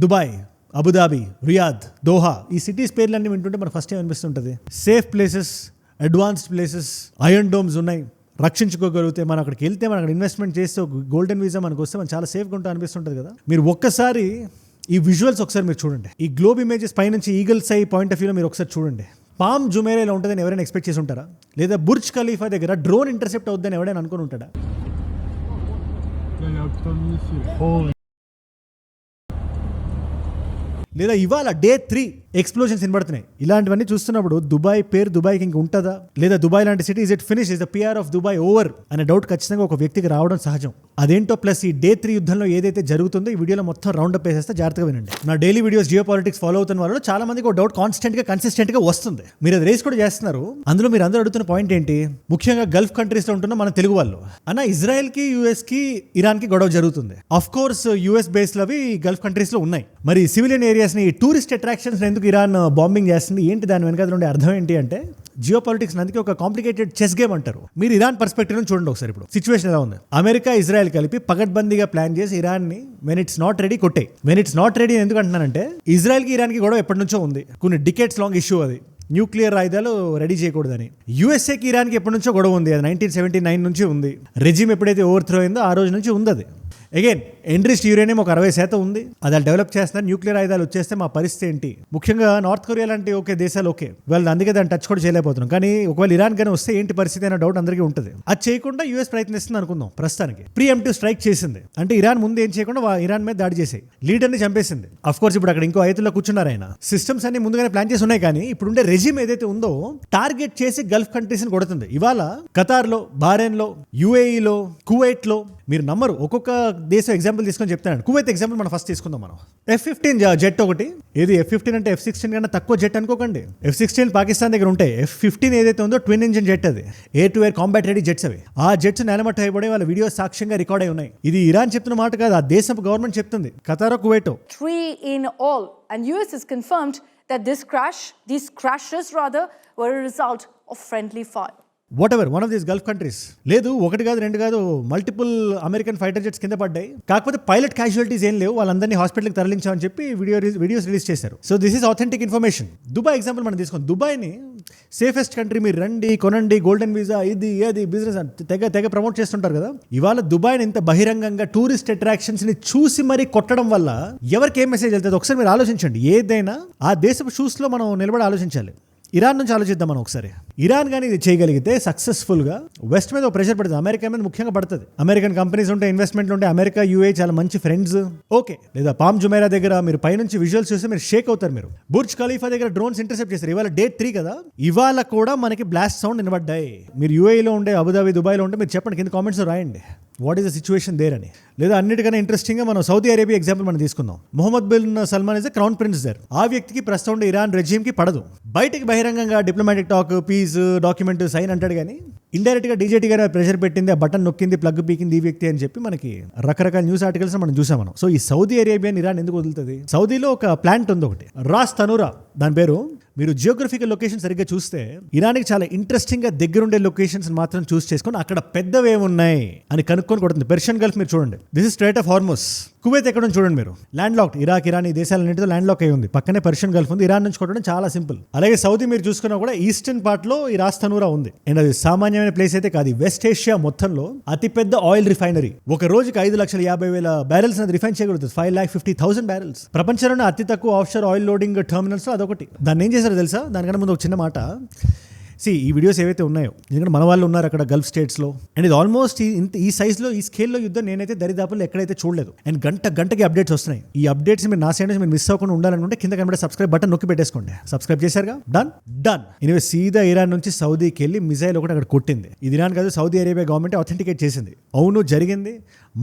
Dubai, Abu Dhabi, Riyadh, Doha, ఈ cities పేర్లన్నీ వింటుంటే మనకు ఫస్ట్ ఏం అనిపిస్తుంటుంది? Safe places, advanced places, iron domes ఉన్నాయి, రక్షించుకోగలిగితే మనం అక్కడికి వెళ్తే మనం అక్కడ ఇన్వెస్ట్మెంట్ చేస్తే గోల్డెన్ వీసా మనకు వస్తే మనం చాలా సేఫ్గా ఉంటాం అనిపిస్తుంటుంది కదా. మీరు ఒక్కసారి ఈ విజువల్స్ ఒకసారి మీరు చూడండి. ఈ గ్లోబ్ ఇమేజెస్ పైనుంచి ఈగల్స్ ఐ పాయింట్ ఆఫ్ వ్యూలో మీరు ఒకసారి చూడండి. పామ్ జుమేరాలో ఉంటుందని ఎవరైనా ఎక్స్పెక్ట్ చేసి ఉంటారా? లేదా బుర్జ్ ఖలీఫా దగ్గర డ్రోన్ ఇంటర్సెప్ట్ అవుద్దని ఎవరైనా అనుకుని ఉంటాడా? లేదా ఇవాళ డే 3 ఎక్స్ప్లోజన్స్ వినబడుతున్నాయి. ఇలాంటివన్నీ చూస్తున్నప్పుడు దుబాయ్ పేరు దుబాయ్కి ఇంక ఉంటుందా? లేదా దుబాయ్ లాంటి city is it finish, is the PR of Dubai over అనే డౌట్ ఖచ్చితంగా ఒక వ్యక్తికి రావడం సహజం. అదేంటో ప్లస్ ఈ డే 3 యుద్ధంలో ఏదైతే జరుగుతుందో ఈ వీడియోలో మొత్తం రౌండప్ వేసేస్తే జాగ్రత్తగా వినండి. నా daily videos geo politics follow అవుతున్న వాళ్ళు చాలా మందికి ఒక డౌట్ కాన్స్టెంట్గా కన్సిస్టెంట్గా వస్తుంది. మీరు అది రేస్ కూడా చేస్తున్నారు. అందులో మీరు అందరూ అడుగుతున్న పాయింట్ ఏంటి? ముఖ్యంగా గల్ఫ్ కంట్రీస్లో ఉంటున్న మన తెలుగు వాళ్ళు అన్న, ఇజ్రాయెల్కి, యూఎస్కి, ఇరాన్కి గొడవ జరుగుతుంది. ఆఫ్ కోర్స్ యూఎస్ బేస్లు అవి గల్ఫ్ కంట్రీస్లో ఉన్నాయి. మరి సివిలియన్ ఏరియాస్ని, టూరిస్ట్ అట్రాక్షన్స్ ఎందుకు ఇరాన్ బాంబింగ్ చేస్తుంది? ఏంటి దాని వెనకాల ఉండే అర్థం ఏంటి అంటే, జియో పాలిటిక్స్ అందుకే ఒక కాంప్లికేటెడ్ చెస్ గేమ్ అంటారు. మీరు ఇరాన్ పర్స్పెక్టివ్ నుంచి చూడండి ఒకసారి. ఇప్పుడు సిచ్యువేషన్ ఎలా ఉంది? అమెరికా, ఇజ్రాయెల్ కలిపి పగడ్బందీగా ప్లాన్ చేసి ఇరాన్ని వెన్ ఇట్స్ నాట్ రెడీ కొట్టాయి. వెన్ ఇట్స్ నాట్ రెడీ ఎందుకు అంటున్నానంటే, ఇజ్రాయెల్కి ఇరాన్కి గొడవ ఎప్పటి నుంచో ఉంది. కొన్ని డికేట్స్ లాంగ్ ఇష్యూ అది. న్యూక్లియర్ ఆయుధాలు రెడీ చేయకూడదని. యూఎస్ఏకి ఇరాన్కి ఎప్పటి నుంచో గొడవ ఉంది. అది 1979 నుంచి ఉంది. రెజిమ్ ఎప్పుడైతే ఓవర్థ్రో అయిందో ఆ రోజు నుంచి ఉంది. అది అగైన్ ఎండ్రిస్ట్ యురేనియం ఒక 60% ఉంది. అది డెవలప్ చేస్తున్నారు. న్యూక్లియర్ ఆయుధాలు వచ్చేస్తే మా పరిస్థితి ఏంటి? ముఖ్యంగా నార్త్ కొరియా లాంటి ఓకే దేశాలు ఓకే, వాళ్ళు అందుకే దాన్ని టచ్ కూడా చేయలేకపోతున్నాం. కానీ ఒకవేళ ఇరాన్ కానీ వస్తే ఏంటి పరిస్థితి అనే డౌట్ అందరికీ ఉంటుంది. అది చేయకుండా యూఎస్ ప్రయత్నిస్తుంది అనుకుందాం. ప్రస్తుతానికి ప్రీఎంప్టివ్ స్ట్రైక్ చేసింది. అంటే ఇరాన్ ముందు ఏం చేయకుండా ఇరాన్ మీద దాడి చేసి లీడర్ని చంపేసింది. అఫ్ కోర్స్ ఇప్పుడు అక్కడ ఇంకో ఐదులో కూర్చున్నారు ఆయన. సిస్టమ్స్ అన్ని ముందుగానే ప్లాన్ చేసి ఉన్నాయి. కానీ ఇప్పుడుండే రెజిమ్ ఏదైతే ఉందో టార్గెట్ చేసి గల్ఫ్ కంట్రీస్ని కొడుతుంది. ఇవాళ ఖతార్లో, బహ్రెయిన్లో, యూఏఈలో, కువైట్లో, మీరు నమ్మరు, ఒక్కొక్క దేశం ఎగ్జాంపుల్ తీసుకొని చెప్తాను. కువైత్ ఎగ్జాంపుల్ మనం ఫస్ట్ తీసుకుందాం. మనం F-15 జెట్ ఒకటి. ఏది F-15 అంటే F-16 కన్నా తక్కువ జెట్ అనుకోకండి. F-16 పాకిస్తాన్ దగ్గర ఉంటాయి. F-15 ఏదైతే ఉందో ట్విన్ ఇంజిన్ జెట్, అది air to air combat ready jets అవి. ఆ జెట్స్ నేలమట్ట అయిపోయి వాళ్ళ వీడియో సాక్ష్యంగా రికార్డ్ అయి ఉన్నాయి. ఇది ఇరాన్ చెప్తున్న మాట కాదు, ఆ దేశం గవర్నమెంట్ చెప్తుంది. ఖతారో, కువైటో 3 in all, and US has confirmed that these crashes were a result of friendly fire. What ever one of these Gulf countries. లేదు ఒకటి కాదు, రెండు కాదు, మల్టిపుల్ అమెరికన్ ఫైటర్ జెట్స్ కింద పడ్డాయి. కాకపోతే పైలట్ క్యాజువాలిటీస్ ఏం లేవు. వాళ్ళందరినీ హాస్పిటల్కి తరలించామని చెప్పి వీడియోస్ రిలీజ్ చేశారు. So this is authentic information. Dubai example మనం తీసుకుందాం. దుబాయ్ని సేఫెస్ట్ కంట్రీ, మీరు రండి, కొనండి, గోల్డెన్ వీసా, ఇది అది బిజినెస్ తెగ ప్రమోట్ చేస్తుంటారు కదా. ఇవాళ దుబాయ్ని ఇంత బహిరంగంగా టూరిస్ట్ అట్రాక్షన్స్ని చూసి మరీ కొట్టడం వల్ల ఎవరికి ఏం మెసేజ్ వెళ్తుంది? ఒకసారి మీరు ఆలోచించండి. ఏదైనా ఆ దేశపు షూస్లో మనం నిలబడి ఆలోచించాలి. ఇరాన్ నుంచి ఆలోచిద్దాం మనం ఒకసారి. ఇరాన్ కానీ ఇది చేయగలిగితే సక్సెస్ఫుల్గా వెస్ట్ మీద ప్రెషర్ పడుతుంది, అమెరికా మీద ముఖ్యంగా పడుతుంది. అమెరికన్ కంపెనీస్ ఉంటాయి, ఇన్వెస్ట్మెంట్లు ఉంటాయి. అమెరికా, యూఏ చాలా మంచి ఫ్రెండ్స్. ఓకే, లేదా పామ్ జుమైరా దగ్గర మీరు పైనుంచి విజువల్స్ చూస్తే మీరు షేక్ అవుతారు. మీరు బుర్జ్ ఖలీఫా దగ్గర డ్రోన్స్ ఇంటర్సెప్ట్ చేస్తారు. ఇవాళ డే 3 కదా, ఇవాళ కూడా మనకి బ్లాస్ట్ సౌండ్ వినబడ్డాయి. మీరు యూఏలో ఉండే, అబుదాబి, దుబాయ్లో ఉంటే మీరు చెప్పండి, కింద కామెంట్స్ రాయండి what is the situation there అని. లేదా అన్నిటికన్నా ఇంట్రెస్టింగ్గా మనం సౌదీ అరేబియా ఎగ్జాంపుల్ మనం తీసుకుందాం. Mohammed bin Salman is the crown prince there. ఆ వ్యక్తికి ప్రస్తుతం ఇరాన్ రెజిమ్కి పడదు. బయటికి బహిరంగంగా diplomatic talk, peace, document sign అంటాడు. కానీ ఇండైరెక్ట్గా డీజేటీ గారు ప్రెషర్ పెట్టింది, ఆ బటన్ నొక్కింది, ప్లగ్ పీకింది ఈ వ్యక్తి అని చెప్పి మనకి రకరకాల న్యూస్ ఆర్టికల్స్ మనం చూసాం మనం. సో ఈ సౌదీ అరేబియాని ఇరాన్ ఎందుకు వదులుతుంది? సౌదీలో ఒక ప్లాంట్ ఉంది ఒకటి, రాస్ తనూరా దాని పేరు. మీరు జియోగ్రఫికల్ లొకేషన్ సరిగ్గా చూస్తే ఇరాన్కి చాలా ఇంట్రెస్టింగ్గా దగ్గరుండే లొకేషన్స్ మాత్రం చూస్ చేసుకొని అక్కడ పెద్దవి ఏమున్నాయి అని కనుక్కొని కొడుతుంది. పెర్షియన్ గల్ఫ్ మీరు చూడండి, this is straight of Hormuz. Kuwait ఎక్కడ చూడండి మీరు, ల్యాండ్ లాక్డ్. ఇరాక్, ఇరాన్ ఈ దేశాలన్నింటితో ల్యాండ్ లాక్ అయి ఉంది. పక్కనే పెర్షియన్ గల్ఫ్ ఉంది. ఇరాన్ నుంచి కొట్టడం చాలా సింపుల్. అలాగే సౌదీ మీరు చూసుకున్నా కూడా ఈస్టర్న్ పార్ట్ లో ఈ రాస్ తనూరా ఉంది. అండ్ అది సామాన్యమైన ప్లేస్ అయితే కాదు. వెస్ట్ ఏషియా మొత్తంలో అతిపెద్ద ఆయిల్ రిఫైనరీ. ఒక రోజుకి 5,50,000 బ్యారెల్స్ అది రిఫైన్ చేయగలుగుతుంది. 5,50,000 బ్యారెల్స్. ప్రపంచంలోనే అతి తక్కువ ఆఫ్షోర్ ఆయిల్ లోడింగ్ టర్మినల్స్ అదొకటి. దాన్ని ఏం చేశారో తెలుసా? దానికన్నా ముందు ఒక చిన్న మాట. ఈ వీడియోస్ ఏవైతే ఉన్నాయో, ఎందుకంటే మన వాళ్ళు ఉన్నారు అక్కడ గల్ఫ్ స్టేట్స్లో, అండ్ ఇది ఆల్మోస్ట్ ఈ సైజ్లో, ఈ స్కేల్లో యుద్ధం నేనైతే దరిదాపుల్లో ఎక్కడైతే చూడలేదు. అండ్ గంటకి అప్డేట్స్ వస్తున్నాయి. ఈ అప్డేట్స్ మీరు నా సైడ్ నుంచి మీరు మిస్ అవ్వకుండా ఉండాలనుకుంటే కింద కనబడే సబ్స్క్రైబ్ బటన్ నొక్కి పెట్టేసుకోండి. Subscribe చేశారుగా, done. ఇనివే సీదా ఇరాన్ నుంచి సౌదీకి వెళ్ళి మిజైల్ ఒకటి అక్కడ కొట్టింది. ఇది ఇరాన్ కాదు, సౌదీ అరేబియా గవర్నమెంట్ అథెంటికేట్ చేసింది. అవును జరిగింది,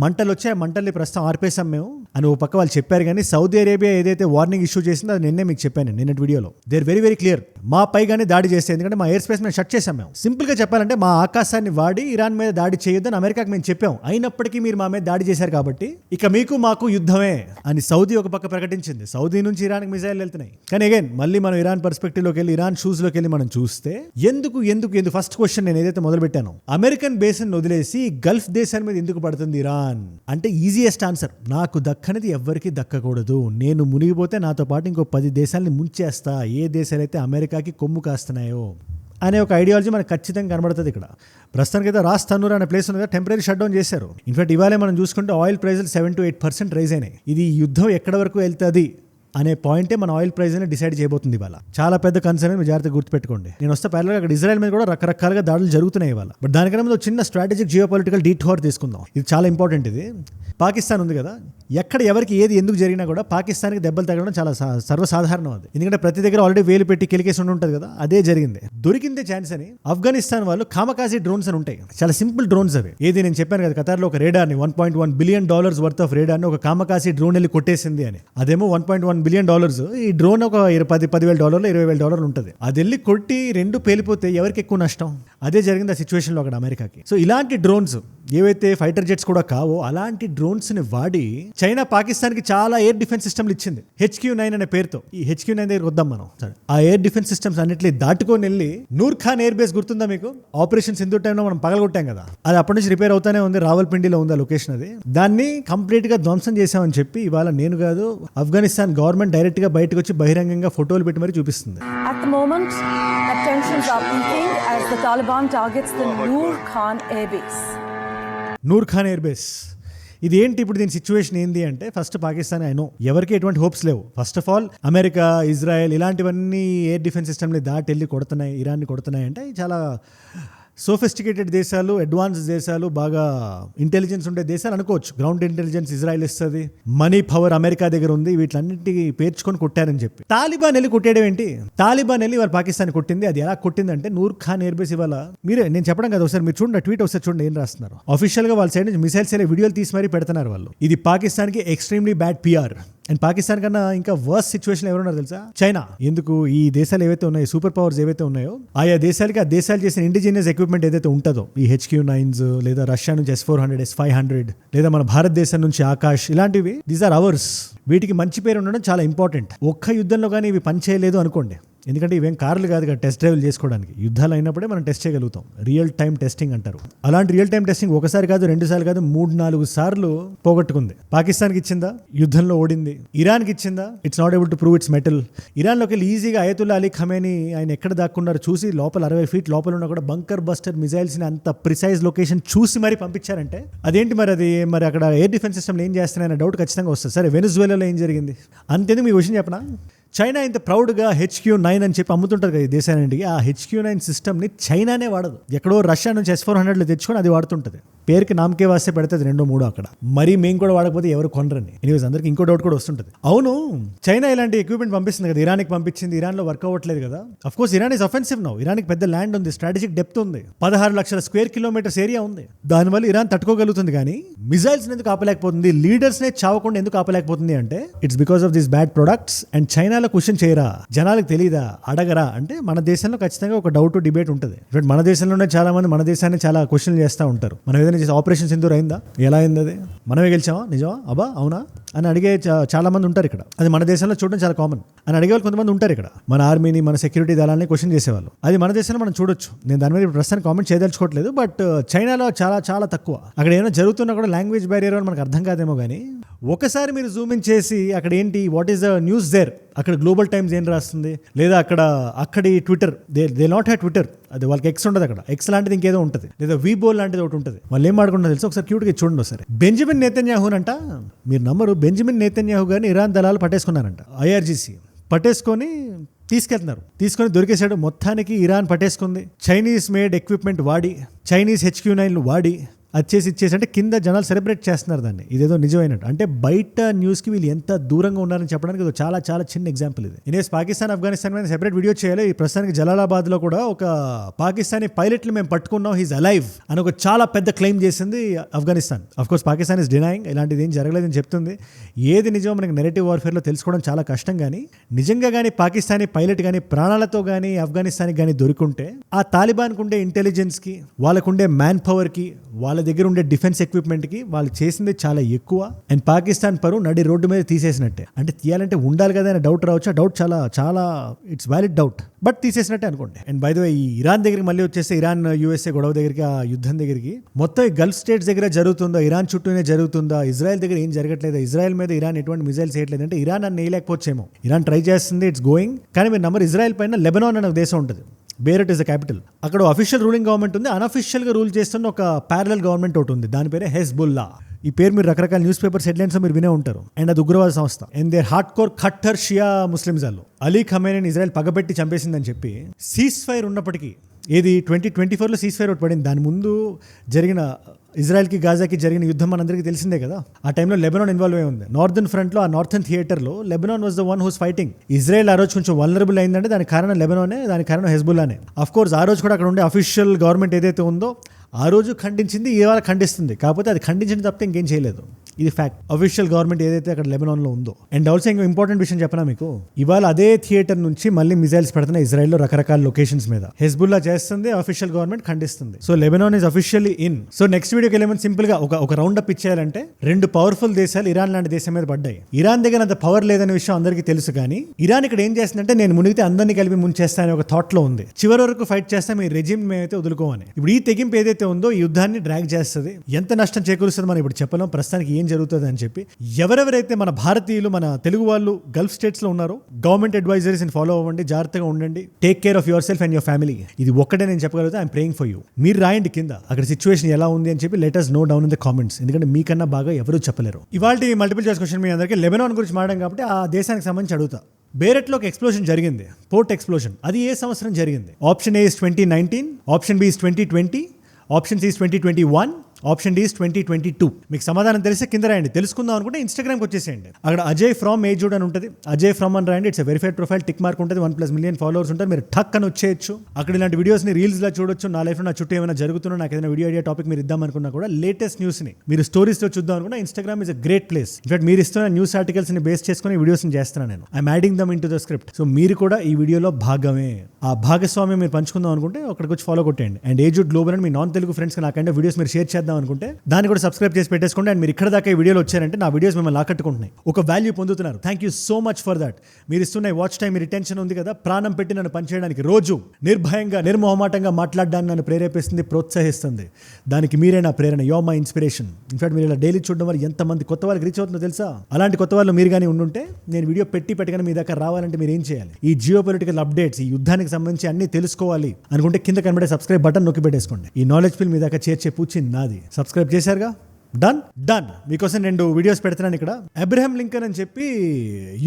మంటలు వచ్చాయి, ఆ మంటల్ని ప్రస్తుతం ఆర్పేసాం మేము అని ఓ పక్క వాళ్ళు చెప్పారు. కానీ సౌదీ అరేబియా ఏదైతే వార్నింగ్ ఇష్యూ చేసిందో అది నిన్నే మీకు చెప్పాను నిన్నటి వీడియోలో. They are very clear. మా పైగానే దాడి చేస్తే, ఎందుకంటే మా ఎయిర్ స్పేస్ మేము షట్ చేసాం. మేము సింపుల్ గా చెప్పాలంటే మా ఆకాశాన్ని వాడి ఇరాన్ మీద దాడి చేయొద్దని అమెరికాకి మేము చెప్పాం. అయినప్పటికీ మీరు మా మీద దాడి చేశారు కాబట్టి ఇక మీకు మాకు యుద్ధమే అని సౌదీ ఒక పక్క ప్రకటించింది. సౌదీ నుంచి ఇరాన్కి మిసైల్ వెళ్తున్నాయి. కానీ అగైన్ మళ్ళీ మనం ఇరాన్ పర్స్పెక్టివ్ లోకి వెళ్ళి ఇరాన్ షూస్ లోకి వెళ్ళి మనం చూస్తే ఎందుకు ఫస్ట్ క్వశ్చన్ నేను ఏదైతే మొదలు పెట్టాను, అమెరికన్ బేసిన్ వదిలేసి గల్ఫ్ దేశాల మీద ఎందుకు పడుతుంది ఇరాన్ అంటే ఈజియెస్ట్ ఆన్సర్, నాకు దక్కనిది ఎవ్వరికి దక్కకూడదు, నేను మునిగిపోతే నాతో పాటు ఇంకో 10 దేశాలని ముంచేస్తా, ఏ దేశాలైతే అమెరికాకి కొమ్ము కాస్తున్నాయో అనే ఒక ఐడియాలజీ మనకు ఖచ్చితంగా కనబడుతుంది ఇక్కడ. ప్రస్తుతానికైతే రాస్ తన్నూర్ అనే ప్లేస్ ఉంది కదా, టెంపరీ షట్ డౌన్ చేశారు. ఇన్ఫాక్ట్ ఇవాళే మనం చూసుకుంటే ఆయిల్ ప్రైజులు 7 to 8% రైజ్ అయినాయి. ఇది యుద్ధం ఎక్కడి వరకు వెళ్తుంది అనే పాయింటే మన ఆయిల్ ప్రైస్ ని డిసైడ్ చేయబోతుంది ఇవాళ. చాలా పెద్ద కన్సర్న్, మీరు జాగ్రత్తగా గుర్తుపెట్టుకోండి. నేను వస్తే ప్యారల్గా అక్కడ ఇజ్రాయెల్ మీద కూడా రకరకాలుగా దాడులు జరుగుతున్నాయి ఇవాళ. బట్ దానికన్నా ముందు చిన్న స్ట్రాటజిక్ జియోపాలిటికల్ డీటోర్ తీసుకుందాం. ఇది చాలా ఇంపార్టెంట్. ఇది పాకిస్తాన్ ఉంది కదా, ఎక్కడ ఎవరికి ఏది ఎందుకు జరిగినా కూడా పాకిస్తాన్కి దెబ్బలు తగలడం చాలా సర్వసాధారణం. అది ఎందుకంటే ప్రతి దగ్గర ఆల్రెడీ వేలు పెట్టి కిలికేసి ఉంటుంది కదా, అదే జరిగింది. దొరికిందే ఛాన్స్ అని ఆఫ్ఘనిస్తాన్ వాళ్ళు కామకాజీ డ్రోన్స్ అని ఉంటాయి, చాలా సింపుల్ డ్రోన్స్ అవి. ఏది నేను చెప్పాను కదా ఖతార్లో ఒక రేడార్ని $1.1 బిలియన్ వర్త్ ఆఫ్ రేడార్ని ఒక కామకాజీ డ్రోన్ వెళ్ళి కొట్టేసింది అని. అదేమో $1.1 బిలియన్. ఈ డ్రోన్ ఒక $10,000 $20,000 ఉంటుంది. అది వెళ్ళి కొట్టి 2 పేలిపోతే ఎవరికి ఎక్కువ నష్టం? అదే జరిగింది ఆ సిచ్యువేషన్లో అక్కడ అమెరికాకి. సో ఇలాంటి డ్రోన్స్ ఏవైతే ఫైటర్ జెట్స్ కూడా కావో అలాంటి డ్రోన్స్ ని వాడి చైనా పాకిస్తాన్కి చాలా ఎయిర్ డిఫెన్స్ సిస్టమ్లు ఇచ్చింది, HQ-9 అనే పేరుతో. ఈ HQ-9 దగ్గరికి వద్దాం మనం. ఆ ఎయిర్ డిఫెన్స్ సిస్టమ్స్ అన్నిటిని దాటుకొని వెళ్ళి నూర్ ఖాన్ ఎయిర్ బేస్ గుర్తుందా మీకు? ఆపరేషన్ సింధూర్ టైంలో మనం పగలగొట్టాం కదా, అది అప్పటి నుంచి రిపేర్ అవుతానే ఉంది. రావల్పిండిలో ఉంది ఆ లొకేషన్. అది దాన్ని కంప్లీట్ గా ధ్వంసం చేశామని చెప్పి ఇవాళ నేను కాదు ఆఫ్ఘనిస్తాన్ గవర్నమెంట్ డైరెక్ట్ గా బయటకు వచ్చి బహిరంగంగా ఫోటోలు పెట్టి మరీ చూపిస్తుంది. At the moment, the tensions are peaking as the Taliban targets the Noor Khan Air Base. Noor Khan air base. ఇది ఏంటి ఇప్పుడు దీని సిచ్యువేషన్ ఏంది అంటే, ఫస్ట్ పాకిస్తాన్ అయినో ఎవరికి ఎటువంటి హోప్స్ లేవు. First of all America, Israel ఇలాంటివన్నీ ఎయిర్ డిఫెన్స్ సిస్టమ్ని దాటి వెళ్ళి కొడుతున్నాయి, ఇరాన్ని కొడుతున్నాయి అంటే చాలా సోఫిస్టికేటెడ్ దేశాలు, అడ్వాన్స్ దేశాలు, బాగా ఇంటెలిజెన్స్ ఉండే దేశాలు అనుకోవచ్చు. గ్రౌండ్ ఇంటెలిజెన్స్ ఇజ్రాయెల్ ఇస్తుంది, మనీ పవర్ అమెరికా దగ్గర ఉంది, వీటిలన్నింటికి పేర్చుకొని కొట్టారని చెప్పి. తాలిబాన్ వెళ్ళి కొట్టేయడం ఏంటి? తాలిబాన్ వెళ్ళి వాళ్ళు పాకిస్తాన్ కొట్టింది. అది ఎలా కొట్టిందంటే నూర్ ఖాన్ ఎయిర్ బేస్ ఇవాళ మీరే నేను చెప్పడం కదా, ఒకసారి మీరు చూడండి ట్వీట్ ఒకసారి చూడండి ఏం రాస్తున్నారు. అఫీషియల్ గా వాళ్ళ సైడ్ నుంచి మిసైల్స్ వీడియోలు తీసి మరీ పెడుతున్నారు వాళ్ళు. ఇది పాకిస్తాన్కి extremely bad PR. And Pakistan కన్నా ఇంకా వర్స్ట్ సిచ్యువేషన్ ఎవరున్నారు తెలుసా? చైనా. ఎందుకు? ఈ దేశాలు ఏవైతే ఉన్నాయో, సూపర్ పవర్స్ ఏవైతే ఉన్నాయో, ఆయా దేశాలకి ఆ దేశాలు చేసిన ఇండిజినియస్ ఎక్విప్మెంట్ ఏదైతే ఉంటుందో, ఈ HQ-9s లేదా రష్యా నుంచి S-400, S-500 లేదా మన భారతదేశం నుంచి ఆకాష్, ఇలాంటివి దీస్ ఆర్ అవర్స్. వీటికి మంచి పేరు ఉండడం చాలా ఇంపార్టెంట్. ఒక్క యుద్ధంలో కానీ ఇవి పనిచేయలేదు అనుకోండి, ఎందుకంటే ఇవేం కార్లు కాదు కదా టెస్ట్ డ్రైవ్లు చేసుకోవడానికి. యుద్ధాలు అయినప్పుడే మనం టెస్ట్ చేయగలుగుతాం. రియల్ టైమ్ టెస్టింగ్ అంటారు. అలాంటి రియల్ టైమ్ టెస్టింగ్ ఒకసారి కాదు, 2 సార్లు కాదు, 3-4 సార్లు పోగొట్టుకుంది. పాకిస్తాన్కి ఇచ్చిందా? యుద్ధంలో ఓడింది. ఇరాన్కి ఇచ్చిందా? It's not able to prove it's metal. ఇరాన్లోకి వెళ్ళి ఈజీగా అయతుల్లా అలీ ఖమేనీ ఆయన ఎక్కడ దాక్కున్నారో చూసి లోపల 60 feet లోపల ఉన్న కూడా బంకర్ బస్టర్ మిసైల్స్ ని అంత ప్రిసైజ్ లొకేషన్ చూసి మరి పంపించారంటే అదేంటి మరి? అది మరి అక్కడ ఎయిర్ డిఫెన్స్ సిస్టమ్ ఏం చేస్తున్నాయన్న డౌట్ ఖచ్చితంగా వస్తుంది. సరే, వెనిజువేలాలో ఏం జరిగింది? అంతేందుకు మీ విషయం చెప్పనా? చైనా ఇంత ప్రౌడ్గా HQ-9 అని చెప్పి అమ్ముతుంటుంది కదా ఈ దేశానికి. ఆ HQ-9 సిస్టమ్ని చైనానే వాడదు. ఎక్కడో రష్యా నుంచి S-400 తెచ్చుకొని అది వాడుతుంటుంది. పేరుకి నామకే వాస్తే పెడితే 2-3 అక్కడ. మరి మేము కూడా వాడకపోతే ఎవరు కొనరని. ఎనీవేస్ అందరికి ఇంకో డౌట్ కూడా వస్తుంటుంది. అవును, చైనా ఇలాంటి ఎక్విప్మెంట్ పంపిస్తుంది కదా, ఇరాన్కి పంపించింది. ఇరాన్లో వర్క్ అవ్వట్లేదు కదా. Of course Iran is offensive now. ఇరాన్కి పెద్ద ల్యాండ్ ఉంది, స్ట్రాటజిక్ డెప్త్ ఉంది, 16 లక్షల స్క్వేర్ కిలోమీటర్స్ ఏరియా ఉంది. దానివల్ల ఇరాన్ తట్టుకోగలుగుతుంది. కానీ మిసైల్స్ ఎందుకు ఆపలేకపోతుంది? లీడర్స్నే చావకుండా ఎందుకు ఆపలేకపోతుంది అంటే it's because of this bad products. And చైనాలో క్వశ్చన్ చేయరా, జనాలకు తెలియదా, అడగరా అంటే మన దేశంలో ఖచ్చితంగా ఒక డౌట్ డిబేట్ ఉంటుంది. మన దేశంలోనే చాలా మంది మన దేశాన్ని చాలా క్వశ్చన్లు చేస్తూ ఉంటారు. మనం ఏదైనా చేసి ఆపరేషన్ సింధూర్ అయిందా, ఎలా అయింది, అది మనమే గెలిచామా, నిజమా, అబ్బా అవునా అని అడిగే చాలా మంది ఉంటారు ఇక్కడ. అది మన దేశంలో చూడడం చాలా కామన్ అని అడిగేవాళ్ళు కొంతమంది ఉంటారు ఇక్కడ. మన ఆర్మీని, మన సెక్యూరిటీ దళాలని క్వశ్చన్ చేసేవాళ్ళు. అది మన దేశంలో మనం చూడొచ్చు. నేను దాని మీద ప్రస్తుతానికి కామెంట్ చేయదలుచుకోవట్లేదు. బట్ చైనాలో చాలా చాలా తక్కువ. అక్కడ ఏమైనా జరుగుతున్నా కూడా లాంగ్వేజ్ బ్యారియర్ అని మనకు అర్థం కాదేమో. కానీ ఒకసారి మీరు జూమ్ ఇన్ చేసి అక్కడ ఏంటి, what is the news there, అక్కడ గ్లోబల్ టైమ్స్ ఏం రాస్తుంది, లేదా అక్కడి Twitter, they not have Twitter, అది వాళ్ళకి ఎక్స్ ఉండదు. అక్కడ ఎక్స్ లాంటిది ఇంకేదో ఉంటుంది, లేదా వీబో లాంటిది ఒకటి ఉంటుంది. వాళ్ళు ఏం మాడుకుంటారో తెలుసు, ఒకసారి క్యూట్గా చూడండి ఒకసారి. బెంజమిన్ నెతన్యాహునంట, మీరు నమ్మరు, బెంజమిన్ నెతన్యాహు గారిని ఇరాన్ దళాలు పట్టేసుకున్నారంట. IRGC పట్టేసుకొని తీసుకొని దొరికేశాడు. మొత్తానికి ఇరాన్ పట్టేసుకుంది. చైనీస్ మేడ్ ఎక్విప్మెంట్ వాడి, చైనీస్ HQ-9 వాడి అది చేసి ఇచ్చేసి అంటే కింద జనాలు సెలబ్రేట్ చేస్తున్నారు దాన్ని, ఇదేదో నిజమైనట్టు. అంటే బయట న్యూస్కి వీళ్ళు ఎంత దూరంగా ఉన్నారని చెప్పడానికి ఇది చాలా చాలా చిన్న ఎగ్జాంపుల్ ఇది. ఇనేస్ పాకిస్తాన్ ఆఫ్ఘనిస్తాన్ మీద సెపరేట్ వీడియో చేయాలి. ఈ ప్రస్తుతానికి జలాలాబాద్లో కూడా ఒక పాకిస్తానీ పైలట్ని మేము పట్టుకున్నాం, హీజ్ అలైవ్ అని ఒక చాలా పెద్ద క్లెయిమ్ చేసింది Afghanistan. Of course Pakistan is denying, ఇలాంటిది ఏం జరగలేదని చెప్తుంది. ఏది నిజమో మనకి నెరేటివ్ వార్ఫేర్లో తెలుసుకోవడం చాలా కష్టం. కానీ నిజంగా కానీ పాకిస్తానీ పైలట్ కానీ ప్రాణాలతో కానీ ఆఫ్ఘనిస్తాన్కి కానీ దొరికింటే ఆ తాలిబాన్కు ఉండే ఇంటెలిజెన్స్కి, వాళ్ళకుండే మ్యాన్ పవర్కి, వాళ్ళ దగ్గర ఉండే డిఫెన్స్ ఎక్విప్మెంట్కి వాళ్ళు చేసింది చాలా ఎక్కువ. అండ్ పాకిస్తాన్ పరువు నడి రోడ్డు మీద తీసేసినట్టే. అంటే తీయాలంటే ఉండాలి కదా అనే డౌట్ రావచ్చు. ఆ డౌట్ చాలా చాలా ఇట్స్ వ్యాలిడ్ డౌట్, బట్ తీసేసినట్టే అనుకోండి. అండ్ బై ద వే ఈ ఇరాన్ దగ్గరికి మళ్ళీ వచ్చేస్తే, ఇరాన్ యూఎస్ఏ గొడవ దగ్గరికి, ఆ యుద్ధం దగ్గరికి, మొత్తం ఈ గల్ఫ్ స్టేట్స్ దగ్గర జరుగుతుందా, ఇరాన్ చుట్టూనే జరుగుతుందా, ఇజ్రాయెల్ దగ్గర ఏం జరగట్లేదు, ఇజ్రాయెల్ మీద ఇరాన్ ఎటువంటి మిజైల్స్ వేయట్లేదు అంటే ఇరాన్ అని వేయలేకపోవచ్చేమో. ఇరాన్ ట్రై చేస్తుంది, ఇట్స్ గోయింగ్. కానీ మీరు నంబర్ ఇజ్రాయెల్ పైన లెబనాన్ అనే దేశం ఉంటుంది, బేరట్ ఇస్ ద క్యాపిటల్. అక్కడ అఫీషియల్ రూలింగ్ గవర్నమెంట్ ఉంది, అన్అఫీషియల్గా రూల్ చేస్తున్న ఒక ప్యారలల్ గవర్నమెంట్ ఒకటి ఉంది, దాని పేరే హెజ్బుల్లా. ఈ పేరు మీరు రకరకాల న్యూస్ పేపర్స్ హెడ్లైన్స్ మీరు వినే ఉంటారు. అండ్ అది ఉగ్రవాద సంస్థ. And there hard core Khattar Shia Muslims వాళ్ళు అలీ ఖమేనీని ఇజ్రాయెల్ పగబెట్టి చంపేసిందని చెప్పి సీజ్ ఫైర్ ఉన్నప్పటికీ, ఏది 2024లో సీజ్ ఫైర్ ఒకటి పడింది. దాని ముందు జరిగిన ఇజ్రాయెల్కి గాజాకి జరిగిన యుద్ధం మనందరికీ తెలిసిందే కదా. ఆ టైంలో లెబనాన్ ఇన్వాల్వ్ అయి ఉంది. నార్థన్ ఫ్రంట్లో, ఆ నార్థన్ థియేటర్లో Lebanon was the one who's fighting. Israel ఆ రోజు కొంచెం వల్నరబుల్ అయిందంటే దానికి కారణం లెబనానే, దానికి కారణం హెజ్బుల్లానే. అఫ్ కోర్స్ ఆ రోజు కూడా అక్కడ ఉండే అఫీషియల్ గవర్నమెంట్ ఏదైతే ఉందో ఆ రోజు ఖండించింది, ఇవాళ ఖండిస్తుంది. కాకపోతే అది ఖండించిన తప్పితే ఇంకేం చేయలేదు. ఇది ఫ్యాక్ట్. అఫీషియల్ గవర్నమెంట్ ఏదైతే అక్కడ లెబనాన్లో ఉందో. అండ్ ఆల్సో ఇంకో ఇంపార్టెంట్ విషయం చెప్పనా మీకు, ఇవాళ అదే థియేటర్ నుంచి మళ్ళీ మిజైల్స్ పెడుతున్నాయి ఇజ్రాయెల్లో రకరకాల లొకేషన్స్ మీద. హెజ్బుల్లా చేస్తుంది, అఫీషియల్ గవర్నమెంట్ ఖండిస్తుంది. So Lebanon is officially in. So next వీడియోకి వెళ్ళేమని సింపుల్ గా ఒక రౌండ్ అప్ ఇచ్చేయాలంటే, రెండు పవర్ఫుల్ దేశాలు ఇరాన్ లాంటి దేశం మీద పడ్డాయి. ఇరాన్ దగ్గర అంత పవర్ లేదనే విషయం అందరికీ తెలుసు. కానీ ఇరాన్ ఇక్కడ ఏం చేస్తుందంటే, నేను మునిగితే అందరినీ కలిపి ముంచేస్తా అనే ఒక థాట్ లో ఉంది. చివరి వరకు ఫైట్ చేస్తాం, ఈ రెజిమ్ మేమైతే వదులుకోమని. ఇప్పుడు ఈ తెగింపు ఏదైతే ఉందో ఈ యుద్ధాన్ని డ్రాగ్ చేస్తుంది. ఎంత నష్టం చేకూరుస్తుంది మనం ఇప్పుడు చెప్పలేం, ప్రస్తుతానికి ఏం జరుగుతుంది అని చెప్పి. ఎవరెవరైతే మన భారతీయులు, మన తెలుగు వాళ్ళు గల్ఫ్ స్టేట్స్ లో ఉన్నారో, గవర్నమెంట్ అడ్వైజరీస్ ని ఫాలో అవ్వండి, జాగ్రత్తగా ఉండండి, take care of yourself and your family. ఇది ఒక్కటే నేను చెప్పగలుగుతా. I'm praying for you. మీరు రాయండి కింద అక్కడ సిచ్యువేషన్ ఎలా ఉంది అని చెప్పి, let us know down in the comments. ఎందుకంటే మీకన్నా బాగా ఎవరు చెప్పలేరు. ఇవాళ మల్టిపుల్ చాయిస్ క్వశ్చన్ మీ అందరికీ లెబనాన్ గురించి మాట్లాడాం కాబట్టి ఆ దేశానికి సంబంధించి అడుగుతా. బేరట్లో ఒక ఎక్స్ప్లోషన్ జరిగింది, పోర్ట్ ఎక్స్ప్లోషన్. అది ఏ సంవత్సరం జరిగింది? Option A is 2019, option B is 2020, option C is 2021, option D is 2022. మీకు సమాధానం తెలిస్తే కింద రాయండి. తెలుసుకుందాం అనుకుంటే ఇన్స్టాగ్రామ్కి వచ్చేసేయండి. అక్కడ అజయ్ ఫ్రమ్ ఏజూడ్ అని ఉంటుంది, అజయ్ ఫ్రమ్ అని రాయండి. It's verified profile, tick mark ఉంటుంది, 1+ మిలియన్ ఫాలోవర్స్ ఉంటారు. మీరు టక్ అని వచ్చేయచ్చు. అక్కడ ఇలాంటి వీడియోస్ని రీల్స్లో చూడొచ్చు. నా లైఫ్లో నా చుట్టూ ఏమైనా జరుగుతున్నా, నాకు ఏదైనా వీడియో ఐడియా టాపిక్ మీరు ఇద్దామనుకున్నా కూడా, లేటెస్ట్ న్యూస్ని మీరు స్టోరీస్లో చూద్దాం అనుకున్నా, Instagram is a great place. In fact మీరు ఇస్తున్న న్యూస్ ఆర్టికల్స్ని బేస్ చేసుకుని వీడియోస్ని చేస్తున్నాను నేను. I'm adding them in to the script. So మీరు కూడా ఈ వీడియోలో భాగమే. ఆ భాగస్వామ్యం మీరు పంచుకుందాం అనుకుంటే అక్కడికి వచ్చి ఫాలో కొట్టండి. అండ్ ఏజూడ్ గ్లోబల్ అని మీ నాన్ తెలుగు ఫ్రెండ్స్కి నాకంటే వీడియోస్ మీరు షేర్ చేద్దాం అనుకుంటే దాన్ని కూడా సబ్స్క్రైబ్ చేసి పెట్టేసుకోండి. అండ్ మీరు ఇక్కడ దాకా ఈ వీడియోలో వచ్చారంటే నా వీడియోస్ మిమ్మల్ని ఆకట్టుకుంటున్నాయి, ఒక వాల్యూ పొందుతున్నారు. Thank you so much for that. మీరు ఇస్తున్న వాచ్ టైం, మీ రిటెన్షన్ ఉంది కదా, ప్రాణం పెట్టి నన్ను పనిచేయడానికి, రోజు నిర్భయంగా నిర్మోహమాటంగా మాట్లాడడానికి నన్ను ప్రేరేపిస్తుంది, ప్రోత్సహిస్తుంది. దానికి మీరే నా ప్రేరణ. Yo my inspiration. ఇన్ఫాక్ట్ మీరు ఇలా డైలీ చూడడం వల్ల ఎంతమంది కొత్త వాళ్ళకి రీచ్ అవుతుందో తెలుసా? అలాంటి కొత్త వాళ్ళు మీరు కానీ ఉండుంటే, నేను వీడియో పెట్టగానే మీ దగ్గర రావాలంటే మీరు ఏం చేయాలి? ఈ జియో పొలిటికల్ అప్డేట్స్, ఈ యుద్ధానికి సంబంధించి అన్ని తెలుసుకోవాలి అనుకుంటే కింద కనబడే సబ్స్క్రైబ్ బటన్ నొక్కి పెట్టేసుకోండి. ఈ నాలెడ్జ్ ఫిల్ మీ దాకా చేర్చే పూచి నాది. సబ్స్క్రైబ్ చేశారుగా? డన్. మీకోసం 2 వీడియోస్ పెడుతున్నాను ఇక్కడ. అబ్రహం లింకన్ అని చెప్పి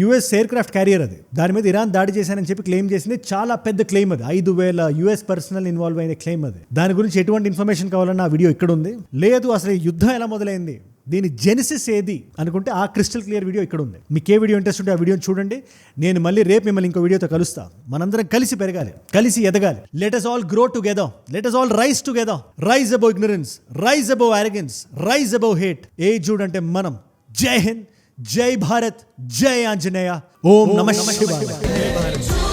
యుఎస్ ఎయిర్ క్రాఫ్ట్ క్యారియర్, అది దాని మీద ఇరాన్ దాడి చేశానని చెప్పి క్లెయిమ్ చేసింది. చాలా పెద్ద క్లెయిమ్ అది. 5,000 యుఎస్ పర్సనల్ ఇన్వాల్వ్ అయిన క్లెయిమ్ అది. దాని గురించి ఎటువంటి ఇన్ఫర్మేషన్ కావాలన్నా ఆ వీడియో ఇక్కడ ఉంది. లేదు అసలు ఈ యుద్ధం ఎలా మొదలైంది, దీని జెనిసిస్ ఏది అనుకుంటే ఆ క్రిస్టల్ క్లియర్ వీడియో ఇక్కడ ఉంది. మీకు ఏ వీడియో ఇంట్రెస్ట్ ఉంటే ఆ వీడియోని చూడండి. నేను మళ్ళీ రేపు మిమ్మల్ని ఇంకో వీడియోతో కలుస్తా. మనందరం కలిసి పెరగాలి, కలిసి ఎదగాలి. Let us all grow together. Let us all rise together. Rise above ignorance, rise above arrogance, rise above hate. ఏజూడ్ అంటే మనం. జై హింద్, జై భారత్, జై ఆంజనేయ. ఓం నమః శివాయ.